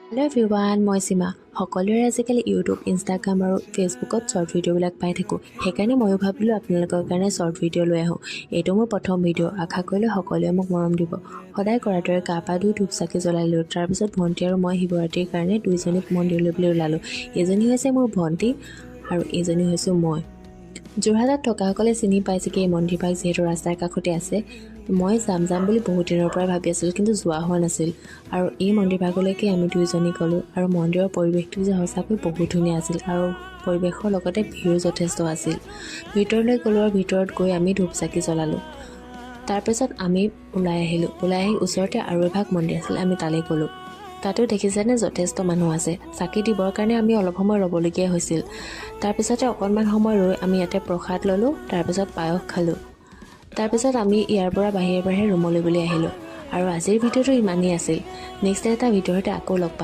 Hello' everyone, মই সীমা। সকলোৰে আজিকালি ইউটিউব, ইনষ্টাগ্ৰাম আৰু ফেচবুকত শ্বৰ্ট ভিডিঅ'বিলাক পাই থাকোঁ। সেইকাৰণে ময়ো ভাবিলোঁ আপোনালোকৰ কাৰণে শ্বৰ্ট ভিডিঅ' লৈ আহোঁ। এইটো মোৰ প্ৰথম ভিডিঅ'। আশা কৰিলোঁ সকলোৱে মোক মৰম দিব। সদায় কৰাৰ দৰে গা পা ধুই ধূপ চাকি জ্বলালোঁ। তাৰপিছত ভণ্টি আৰু মই শিৱৰাত্ৰিৰ কাৰণে দুইজনী মন্দিৰলৈ বুলি ওলালোঁ। এজনী হৈছে মোৰ ভণ্টি আৰু এজনী হৈছোঁ মই। যোৰহাটত থকাসকলে চিনি পাইছেগৈ এই মন্দিৰভাগ, যিহেতু ৰাস্তাৰ কাষতে আছে। মই যাম বুলি বহুত দিনৰ পৰাই ভাবি আছিলোঁ, কিন্তু যোৱা হোৱা নাছিল। আৰু এই মন্দিৰভাগলৈকে আমি দুইজনী গ'লোঁ। আৰু মন্দিৰৰ পৰিৱেশটো যে সঁচাকৈ বহুত ধুনীয়া আছিল, আৰু পৰিৱেশৰ লগতে ভিৰো যথেষ্ট আছিল। ভিতৰলৈ গ'লোঁ আৰু ভিতৰত গৈ আমি ধূপ চাকি জ্বলালোঁ। তাৰপিছত আমি ওলাই আহিলোঁ। ওলাই আহি ওচৰতে আৰু এভাগ মন্দিৰ আছিল, আমি তালৈ গ'লোঁ। তাতো দেখিছেনে যথেষ্ট মানুহ আছে। চাকি দিবৰ কাৰণে আমি অলপ সময় ৰ'বলগীয়া হৈছিল। তাৰপিছতে অকণমান সময় ৰৈ আমি ইয়াতে প্ৰসাদ ল'লোঁ, তাৰপিছত পায়স খালোঁ। তাৰপিছত আমি ইয়াৰ পৰা বাহিৰে ৰুমলৈ বুলি আহিলোঁ। আৰু আজিৰ ভিডিঅ'টো ইমানেই আছিল। নেক্সট এটা ভিডিঅ'তে আকৌ লগ পাম।